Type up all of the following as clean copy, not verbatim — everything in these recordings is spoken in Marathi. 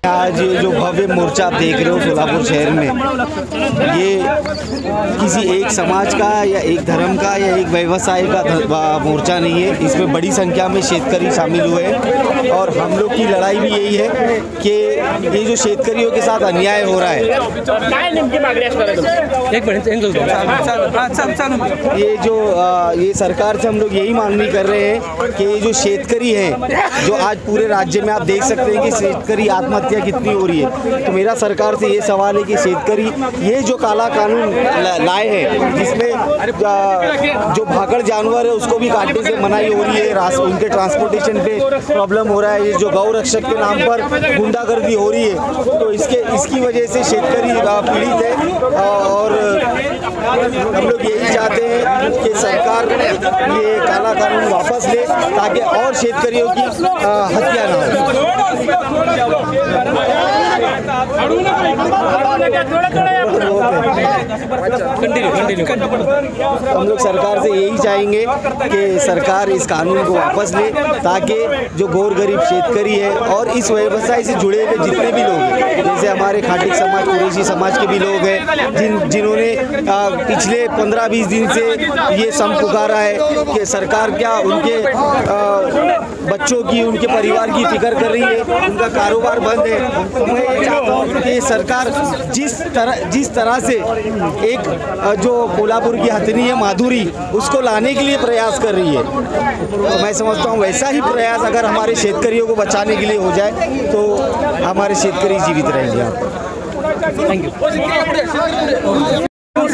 आज ये जो भव्य मोर्चा आप देख रहे हो सोलापुर शहर में, ये किसी एक समाज का या एक धर्म का या एक व्यवसाय का मोर्चा नहीं है। इसमें बड़ी संख्या में शेतकरी शामिल हुए हैं और हम लोग की लड़ाई भी यही है कि ये जो शेतकरियों के साथ अन्याय हो रहा है, ये सरकार से हम लोग यही मांगनी कर रहे हैं कि ये जो शेतकरी हैं, जो आज पूरे राज्य में आप देख सकते हैं कि शेतकरी आत्महत्या कितनी हो रही है, तो मेरा सरकार से ये सवाल है कि शेतकरी ये जो काला कानून लाए हैं जिसमें जो भागड़ जानवर है उसको भी काटने से मनाही हो रही है, उनके ट्रांसपोर्टेशन पे प्रॉब्लम हो रहा है, ये जो गौ रक्षक के नाम पर गुंडागर्दी हो रही है, तो इसकी वजह से शेतकरी पीड़ित है। और हम लोग यही चाहते हैं कि सरकार ये काला कानून वापस ले ताकि और शेतकरियों की हत्या ना हो। हम लोग सरकार से यही चाहेंगे कि सरकार इस कानून को वापस ले ताकि जो गौर गरीब शेतकरी है और इस व्यवसाय से जुड़े हुए जितने भी लोग हैं, जैसे हमारे खाटिक समाज, कुरैशी समाज के भी लोग हैं जिन्होंने पिछले 15-20 दिन से ये सम पुकारा है कि सरकार क्या उनके बच्चों की, उनके परिवार की फिक्र कर रही है, उनका कारोबार बंद है। तो मैं ये चाहता हूँ कि सरकार जिस तरह से एक जो कोल्हापुर की हथनी है माधुरी, उसको लाने के लिए प्रयास कर रही है, तो मैं समझता हूँ वैसा ही प्रयास अगर हमारे शेतकरियों को बचाने के लिए हो जाए तो हमारे शेतकरी जीवित रहेंगे। Thank you.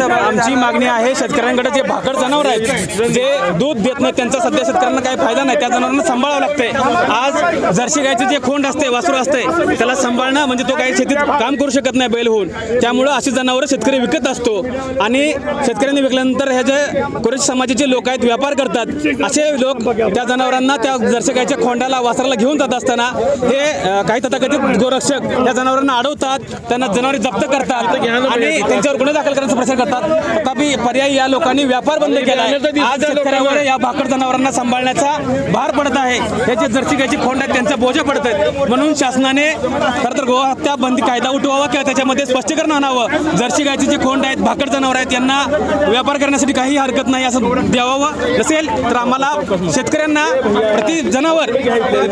आमची मागणी आहे शेतकऱ्यांकडे जे भाकड जनावर आहेत जे दूध देत नाहीत त्यांचा सध्या शेतकऱ्यांना काही फायदा नाही, त्या जनावरांना सांभाळावं लागते। आज जर्सी गायचे जे खोंड असते, वासरू असते, त्याला सांभाळणं म्हणजे तो काही शेतीत काम करू शकत नाही बैल होऊन, त्यामुळे अशी जनावरं शेतकरी विकत असतो आणि शेतकऱ्यांनी विकल्यानंतर हे जे कुरैशी समाजाचे लोक आहेत व्यापार करतात, असे लोक त्या जनावरांना त्या जर्सी गायच्या खोंडाला वासराला घेऊन जात असताना हे काही तथाकथित गोरक्षक या जनावरांना अडवतात, त्यांना जनावरे जप्त करतात आणि त्यांच्यावर गुन्हे दाखल करण्याचा प्रयत्न करतात। तथापि पर्यायी या लोकांनी व्यापार बंद केला आहे। आज शेतकऱ्यांवर या भाकड जनावरांना सांभाळण्याचा भार पडत आहे, हे जे जर्सी गायची खोंड आहेत त्यांचा बोजा पडत आहेत, म्हणून शासनाने खरं तर गोहत्या बंदी कायदा उठवावा किंवा त्याच्यामध्ये स्पष्टीकरण आणावं। जर्सी गायची जे खोंड आहेत, भाकड जनावर आहेत, यांना व्यापार करण्यासाठी काही हरकत नाही असं द्यावं। नसेल तर आम्हाला शेतकऱ्यांना प्रति जनावर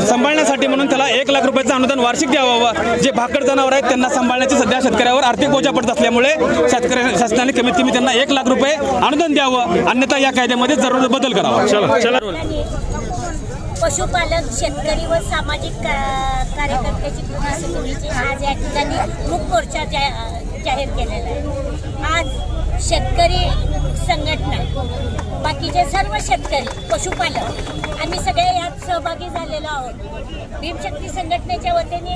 सांभाळण्यासाठी म्हणून त्याला 1 लाख रुपयाचं अनुदान वार्षिक द्यावं। जे भाकड जनावर आहेत त्यांना सांभाळण्याची सध्या शेतकऱ्यावर आर्थिक बोजा पडत असल्यामुळे शासनाने कमीत कमी त्यांना 1 लाख रुपये अनुदान द्यावं, अन्यथा या कायद्यामध्ये जरूर बदल करावा। पशुपालक, शेतकरी व सामाजिक कार्यकर्त्याची कृती आज या ठिकाणी मुख मोर्चा जाहीर केलेला आहे। आज शेतकरी संघटना, बाकीचे सर्व शेतकरी, पशुपालक आम्ही सगळे यात सहभागी झालेलो आहोत। भीमशक्ती संघटनेच्या वतीने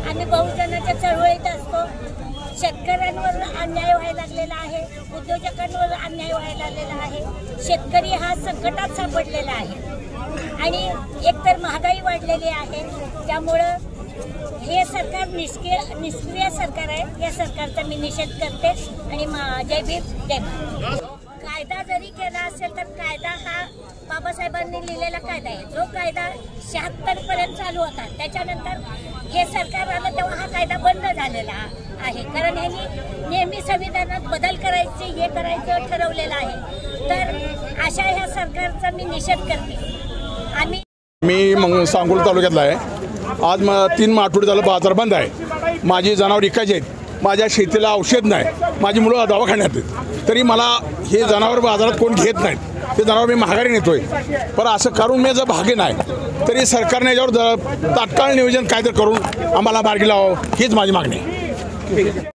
आम्ही बहुजनाच्या चळवळीत असतो। शेतकऱ्यांवर अन्याय व्हायला लागलेला आहे, उद्योजकांवर अन्याय व्हायला लागलेला आहे, शेतकरी हा संकटात सापडलेला आहे आणि एकतर महागाई वाढलेली आहे, त्यामुळं हे सरकार निष्क्रिय सरकार आहे। या सरकारचा मी निषेध करते आणि जय भीम जय भारत। कायदा जरी केला असेल तर कायदा हा बाबासाहेबांनी लिहिलेला कायदा आहे, जो कायदा 76 पर्यंत चालू होता, त्याच्यानंतर हे सरकार आलं तेव्हा हा कायदा बंद झालेला आहे, कारण यांनी नेहमी संविधानात बदल करायचे हे करायचं ठरवलेलं आहे। तर अशा ह्या सरकारचा मी निषेध करते। मी सांगोला तालुक्यातला आहे। आज 3 आठवडे झालं बाजार बंद आहे, माझी जनावर विकायची आहेत, माझ्या शेतीला औषध नाही, माझी मुलं दवाखान्यात आहेत, तरी मला हे जनावर बाजारात कोण घेत नाहीत, ते जनावर मी महागारी नेतोय, पण असं करून मी जर भागे नाही तरी सरकारने याच्यावर तात्काळ नियोजन कायदा करून आम्हाला मार्गी लावावं, हीच माझी मागणी आहे।